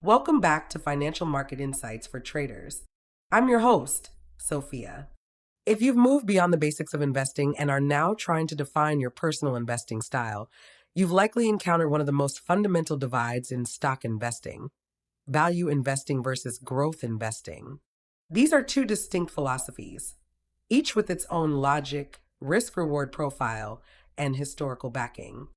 Welcome back to Financial Market Insights for Traders. I'm your host, Sophia. If you've moved beyond the basics of investing and are now trying to define your personal investing style, you've likely encountered one of the most fundamental divides in stock investing: value investing versus growth investing. These are two distinct philosophies, each with its own logic, risk reward profile, and historical backing.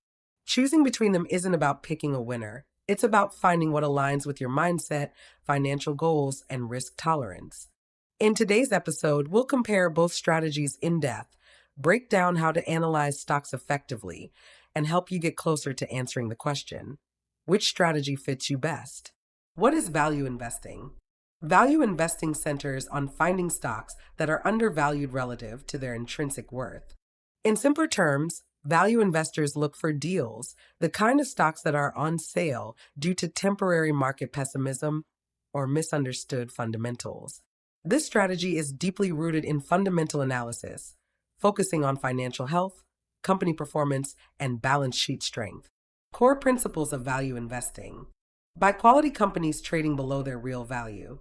Choosing between them isn't about picking a winner. It's about finding what aligns with your mindset, financial goals, and risk tolerance. In today's episode, we'll compare both strategies in depth, break down how to analyze stocks effectively, and help you get closer to answering the question: which strategy fits you best? What is value investing? Value investing centers on finding stocks that are undervalued relative to their intrinsic worth. In simpler terms, value investors look for deals, the kind of stocks that are on sale due to temporary market pessimism or misunderstood fundamentals. This strategy is deeply rooted in fundamental analysis, focusing on financial health, company performance, and balance sheet strength. Core principles of value investing: buy quality companies trading below their real value.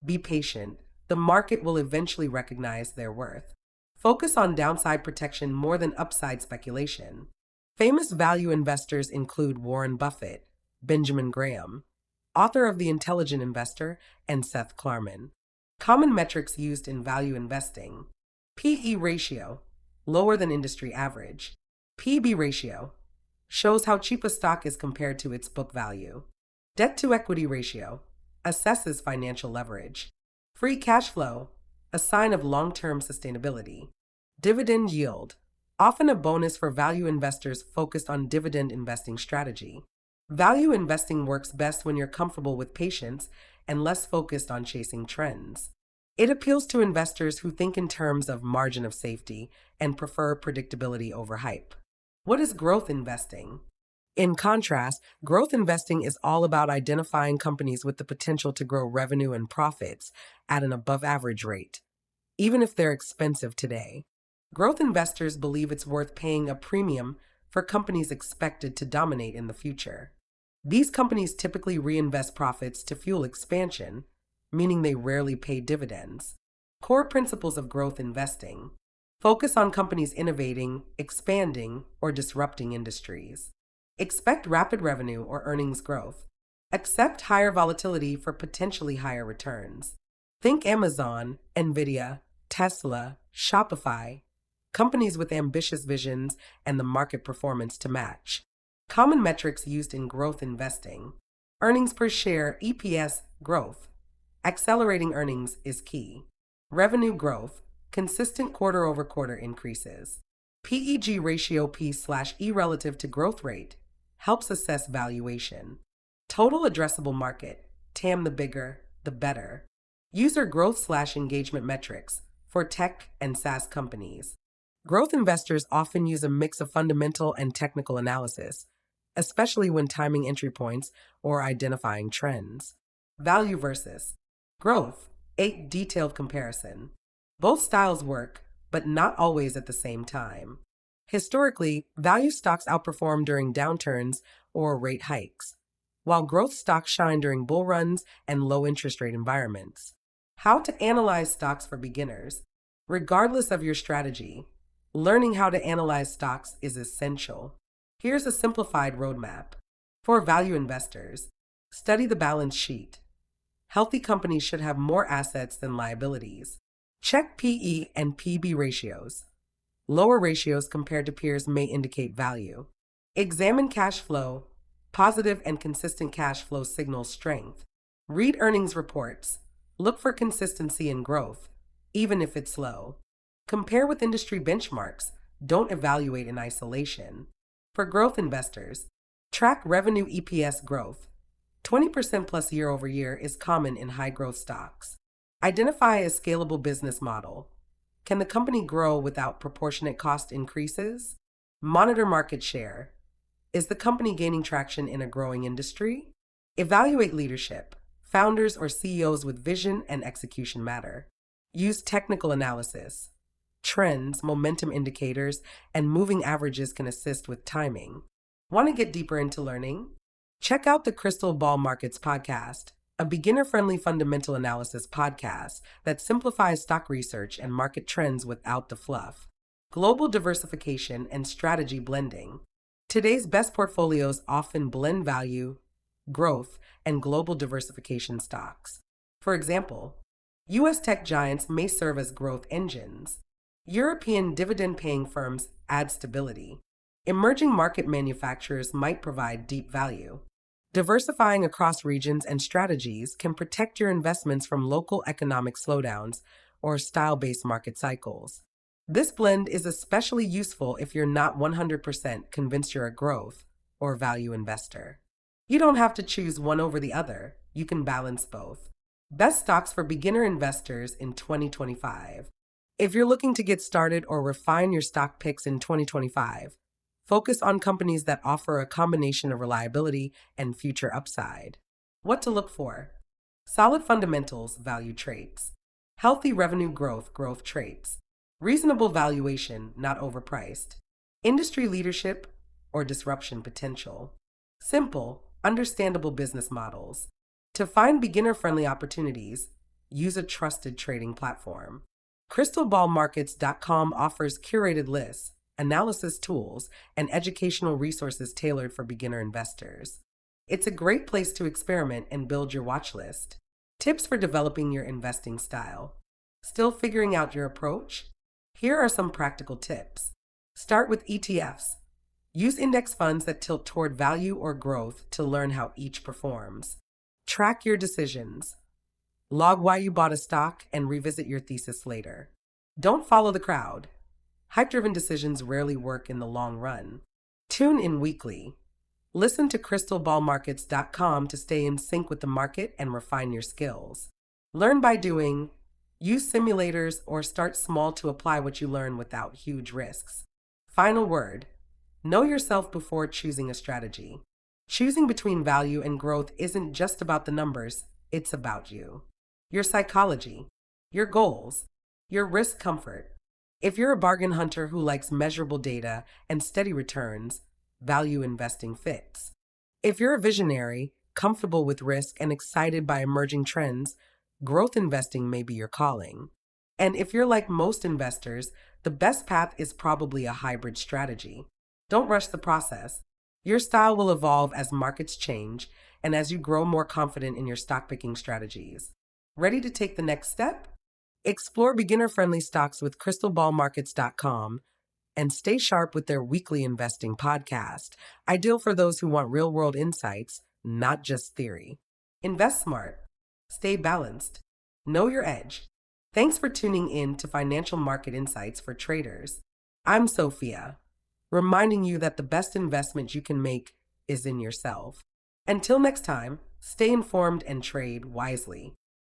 Be patient, the market will eventually recognize their worth. Focus on downside protection more than upside speculation. Famous value investors include Warren Buffett, Benjamin Graham, author of The Intelligent Investor, and Seth Klarman. Common metrics used in value investing: PE ratio, lower than industry average. PB ratio, shows how cheap a stock is compared to its book value. Debt to equity ratio, assesses financial leverage. Free cash flow, a sign of long-term sustainability. Dividend yield, often a bonus for value investors focused on dividend investing strategy. Value investing works best when you're comfortable with patience and less focused on chasing trends. It appeals to investors who think in terms of margin of safety and prefer predictability over hype. What is growth investing? In contrast, growth investing is all about identifying companies with the potential to grow revenue and profits at an above average rate, even if they're expensive today. Growth investors believe it's worth paying a premium for companies expected to dominate in the future. These companies typically reinvest profits to fuel expansion, meaning they rarely pay dividends. Core principles of growth investing: focus on companies innovating, expanding, or disrupting industries. Expect rapid revenue or earnings growth. Accept higher volatility for potentially higher returns. Think Amazon, Nvidia, Tesla, Shopify, companies with ambitious visions and the market performance to match. Common metrics used in growth investing: earnings per share (EPS) growth. Accelerating earnings is key. Revenue growth, consistent quarter-over-quarter increases. PEG ratio P/E relative to growth rate helps assess valuation. Total addressable market, TAM, the bigger, the better. User growth/engagement metrics for tech and SaaS companies. Growth investors often use a mix of fundamental and technical analysis, especially when timing entry points or identifying trends. Value versus growth, a detailed comparison. Both styles work, but not always at the same time. Historically, value stocks outperform during downturns or rate hikes, while growth stocks shine during bull runs and low interest rate environments. How to analyze stocks for beginners: regardless of your strategy, learning how to analyze stocks is essential. Here's a simplified roadmap. For value investors, study the balance sheet. Healthy companies should have more assets than liabilities. Check PE and PB ratios. Lower ratios compared to peers may indicate value. Examine cash flow. Positive and consistent cash flow signals strength. Read earnings reports. Look for consistency and growth, even if it's slow. Compare with industry benchmarks. Don't evaluate in isolation. For growth investors, track revenue EPS growth. 20% plus year over year is common in high growth stocks. Identify a scalable business model. Can the company grow without proportionate cost increases? Monitor market share. Is the company gaining traction in a growing industry? Evaluate leadership. Founders or CEOs with vision and execution matter. Use technical analysis. Trends, momentum indicators, and moving averages can assist with timing. Want to get deeper into learning? Check out the Crystal Ball Markets podcast, a beginner friendly fundamental analysis podcast that simplifies stock research and market trends without the fluff. Global diversification and strategy blending. Today's best portfolios often blend value, growth, and global diversification stocks. For example, U.S. tech giants may serve as growth engines. European dividend paying firms add stability. Emerging market manufacturers might provide deep value. Diversifying across regions and strategies can protect your investments from local economic slowdowns or style based market cycles. This blend is especially useful if you're not 100% convinced you're a growth or value investor. You don't have to choose one over the other, you can balance both. Best stocks for beginner investors in 2025. If you're looking to get started or refine your stock picks in 2025, focus on companies that offer a combination of reliability and future upside. What to look for: solid fundamentals, value traits; healthy revenue growth, growth traits; reasonable valuation, not overpriced; industry leadership or disruption potential; simple, understandable business models. To find beginner-friendly opportunities, use a trusted trading platform. Crystalballmarkets.com offers curated lists, analysis tools, and educational resources tailored for beginner investors. It's a great place to experiment and build your watch list. Tips for developing your investing style. Still figuring out your approach? Here are some practical tips. Start with ETFs. Use index funds that tilt toward value or growth to learn how each performs. Track your decisions. Log why you bought a stock and revisit your thesis later. Don't follow the crowd. Hype-driven decisions rarely work in the long run. Tune in weekly. Listen to crystalballmarkets.com to stay in sync with the market and refine your skills. Learn by doing. Use simulators or start small to apply what you learn without huge risks. Final word: know yourself before choosing a strategy. Choosing between value and growth isn't just about the numbers, it's about you. Your psychology, your goals, your risk comfort. If you're a bargain hunter who likes measurable data and steady returns, value investing fits. If you're a visionary, comfortable with risk, and excited by emerging trends, growth investing may be your calling. And if you're like most investors, the best path is probably a hybrid strategy. Don't rush the process. Your style will evolve as markets change and as you grow more confident in your stock picking strategies. Ready to take the next step? Explore beginner-friendly stocks with crystalballmarkets.com and stay sharp with their weekly investing podcast, ideal for those who want real-world insights, not just theory. Invest smart. Stay balanced. Know your edge. Thanks for tuning in to Financial Market Insights for Traders. I'm Sophia, reminding you that the best investment you can make is in yourself. Until next time, stay informed and trade wisely.